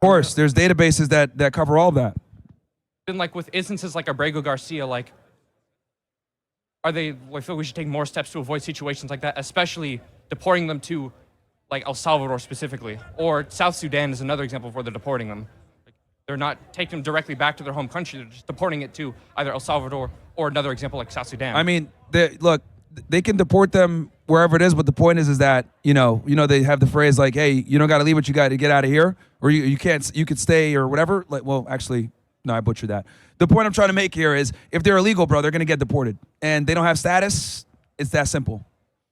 course, there's databases that cover all of that. Then, like, with instances like Abrego Garcia, like, I feel we should take more steps to avoid situations like that, especially deporting them to, like, El Salvador specifically. Or South Sudan is another example of where they're deporting them. Like, they're not taking them directly back to their home country. They're just deporting it to either El Salvador or another example like South Sudan. I mean, look, they can deport them wherever it is, but the point is that you know they have the phrase like, "Hey, you don't got to leave what you got to get out of here," or you can't, you could stay or whatever. Like, well, actually, no, I butchered that. The point I'm trying to make here is, if they're illegal, bro, they're gonna get deported, and they don't have status. It's that simple.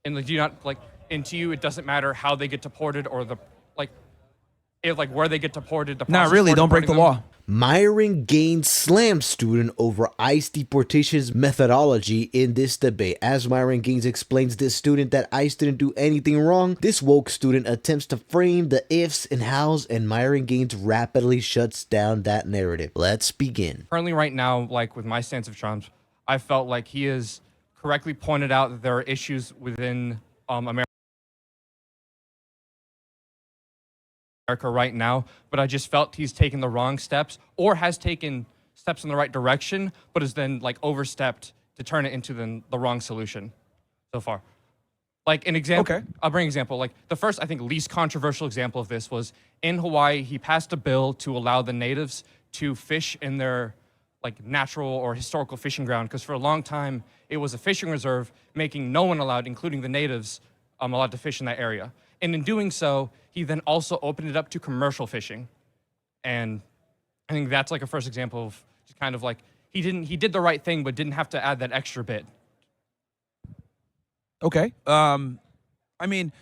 And like, do you not like? And to you, it doesn't matter how they get deported or where they get deported. Not really. Don't break the law. Myron Gaines slammed student over ICE deportations methodology in this debate. As Myron Gaines explains this student that ICE didn't do anything wrong, this woke student attempts to frame the ifs and hows, and Myron Gaines rapidly shuts down that narrative. Let's begin. Currently, right now, like with my stance of Trump, I felt like he has correctly pointed out that there are issues within America right now, but I just felt he's taken the wrong steps, or has taken steps in the right direction, but has then like overstepped to turn it into the wrong solution so far. Like an example, Okay. I'll bring an example. Like the first, I think, least controversial example of this was in Hawaii. He passed a bill to allow the natives to fish in their like natural or historical fishing ground, because for a long time it was a fishing reserve, making no one allowed, including the natives, allowed to fish in that area. And in doing so, he then also opened it up to commercial fishing. And I think that's like a first example of just kind of like he did the right thing, but didn't have to add that extra bit. Okay. I mean,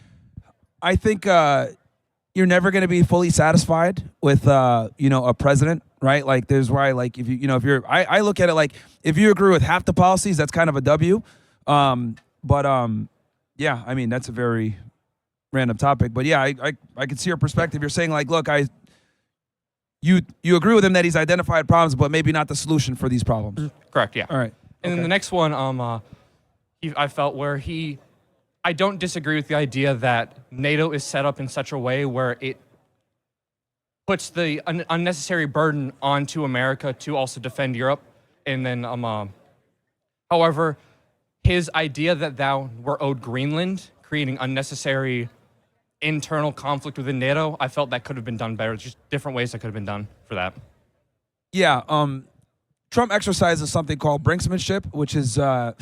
I think you're never going to be fully satisfied with a president, right? Like, there's why, like, if if you're, I look at it like, if you agree with half the policies, that's kind of a W. Yeah, I mean, that's a very random topic, but yeah, I can see your perspective. You're saying like, look, you agree with him that he's identified problems, but maybe not the solution for these problems. Correct. Yeah. All right. And then the next one, I felt where I don't disagree with the idea that NATO is set up in such a way where it puts the unnecessary burden onto America to also defend Europe. And then, however, his idea that we're owed Greenland, creating unnecessary internal conflict within NATO, I felt that could have been done better. Just different ways that could have been done for that. Yeah. Trump exercises something called brinksmanship, which is, for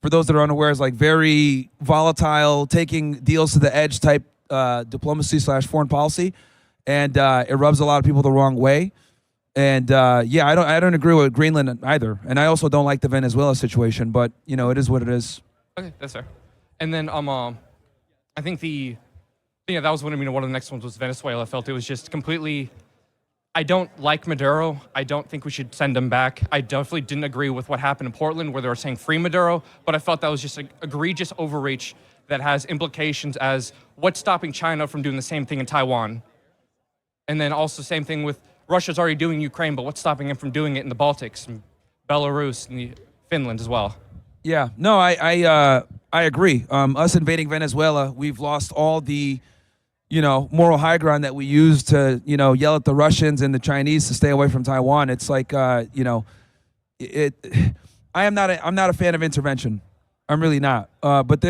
those that are unaware, is like very volatile, taking deals to the edge type diplomacy/foreign policy, and it rubs a lot of people the wrong way. And yeah, I don't agree with Greenland either, and I also don't like the Venezuela situation. But it is what it is. Okay, that's fair. And then I think that was one of the next ones was Venezuela. I felt it was just completely. I don't like Maduro. I don't think we should send him back. I definitely didn't agree with what happened in Portland where they were saying free Maduro, but I felt that was just an egregious overreach that has implications as what's stopping China from doing the same thing in Taiwan. And then also same thing with Russia's already doing Ukraine, but what's stopping him from doing it in the Baltics, and Belarus, and Finland as well. Yeah, no, I agree. Us invading Venezuela, we've lost all the moral high ground that we used to, yell at the Russians and the Chinese to stay away from Taiwan. It's like, I'm not a fan of intervention. I'm really not. But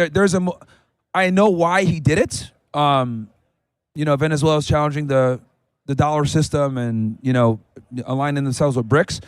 I know why he did it. Venezuela is challenging the dollar system and, aligning themselves with BRICS.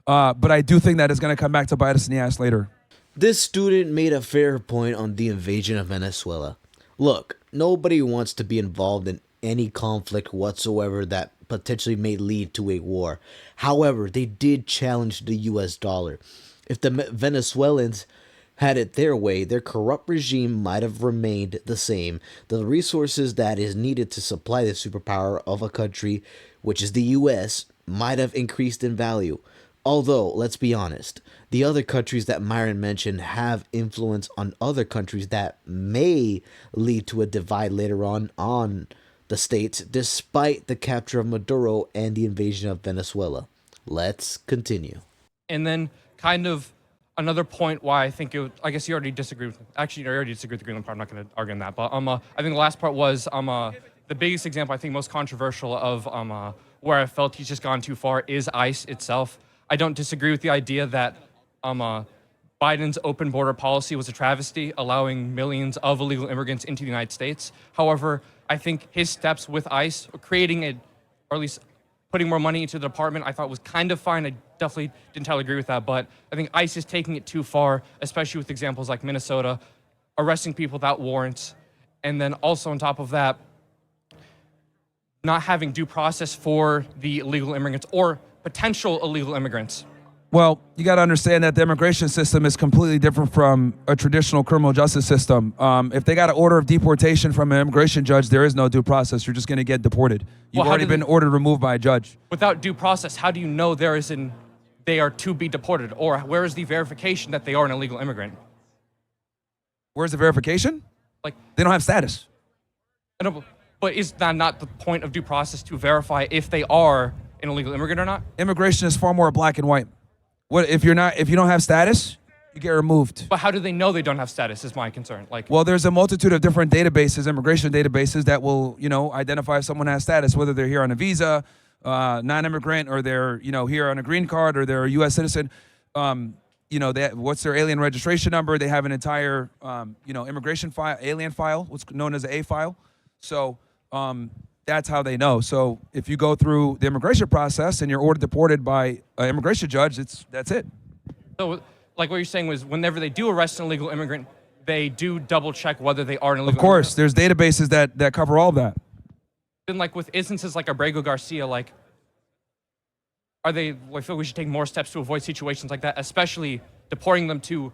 But I do think that it's going to come back to bite us in the ass later. This student made a fair point on the invasion of Venezuela. Look, nobody wants to be involved in any conflict whatsoever that potentially may lead to a war. However, they did challenge the US dollar. If the Venezuelans had it their way, their corrupt regime might have remained the same. The resources that is needed to supply the superpower of a country, which is the US, might have increased in value. Although, let's be honest, the other countries that Myron mentioned have influence on other countries that may lead to a divide later on the states, despite the capture of Maduro and the invasion of Venezuela. Let's continue. And then kind of another point why I think I guess you already disagree with, actually you already disagree with the Greenland part, I'm not going to argue on that, but I think the last part was the biggest example, I think most controversial of where I felt he's just gone too far is ICE itself. I don't disagree with the idea that Biden's open border policy was a travesty, allowing millions of illegal immigrants into the United States. However, I think his steps with ICE, creating it, or at least putting more money into the department, I thought was kind of fine. I definitely didn't entirely agree with that, but I think ICE is taking it too far, especially with examples like Minnesota, arresting people without warrants, and then also on top of that, not having due process for the illegal immigrants or potential illegal immigrants. Well, you got to understand that the immigration system is completely different from a traditional criminal justice system. If they got an order of deportation from an immigration judge, there is no due process. You're just going to get deported. You've Well, how already do been they- ordered removed by a judge. Without due process, how do you know they are to be deported? Or where is the verification that they are an illegal immigrant? Where's the verification? Like, They don't have status. I don't, but is that not the point of due process to verify if they are an illegal immigrant or not? Immigration is far more black and white. What if you don't have status, you get removed. But how do they know they don't have status is my concern. Like, Well, there's a multitude of different databases, immigration databases that will, identify if someone has status, whether they're here on a visa, non-immigrant, or they're, here on a green card, or they're a U.S. citizen. What's their alien registration number? They have an entire, immigration file, alien file, what's known as an A file. So that's how they know. So if you go through the immigration process and you're ordered deported by an immigration judge, that's it. so, like what you're saying was whenever they do arrest an illegal immigrant, they do double check whether they are an illegal Of course, there's databases that cover all that. Then, like with instances like Abrego Garcia, like, I feel like we should take more steps to avoid situations like that, especially deporting them to,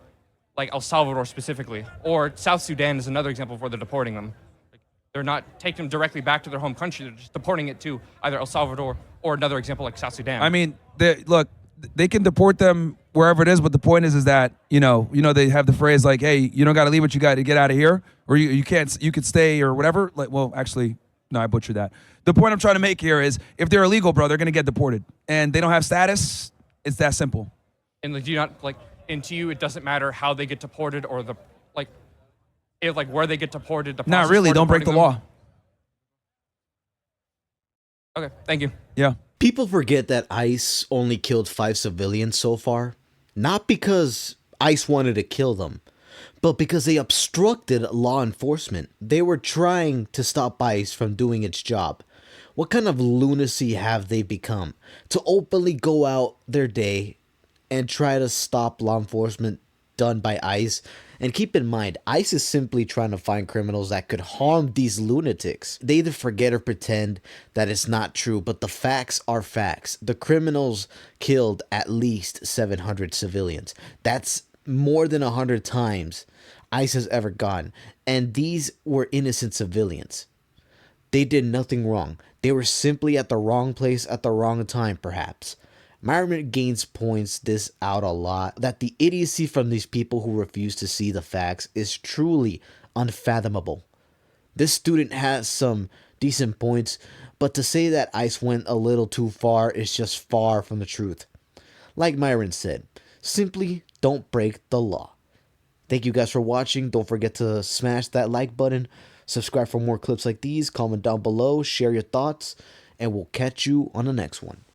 like, El Salvador specifically. Or South Sudan is another example of where they're deporting them. Like, they're not taking them directly back to their home country, they're just deporting it to either El Salvador or another example like South Sudan. I mean, they can deport them wherever it is, but the point is that they have the phrase like, "Hey, you don't got to leave what you got to get out of here, or you can't, you could stay or whatever." Like, well, actually, no, I butchered that. The point I'm trying to make here is, if they're illegal, bro, they're gonna get deported, and they don't have status. It's that simple. and like, do you not, like, and to you, it doesn't matter how they get deported or where they get deported. The Not process really. for Don't break the deporting law. them? Okay, thank you. Yeah. People forget that ICE only killed 5 civilians so far, not because ICE wanted to kill them, but because they obstructed law enforcement. They were trying to stop ICE from doing its job. What kind of lunacy have they become to openly go out their day and try to stop law enforcement done by ICE? And keep in mind, ICE is simply trying to find criminals that could harm these lunatics. They either forget or pretend that it's not true, but the facts are facts. The criminals killed at least 700 civilians. That's more than 100 times ICE has ever gone. And these were innocent civilians. They did nothing wrong. They were simply at the wrong place at the wrong time, perhaps. Myron Gaines points this out a lot, that the idiocy from these people who refuse to see the facts is truly unfathomable. This student has some decent points, but to say that ICE went a little too far is just far from the truth. Like Myron said, simply don't break the law. Thank you guys for watching. Don't forget to smash that like button, subscribe for more clips like these, comment down below, share your thoughts, and we'll catch you on the next one.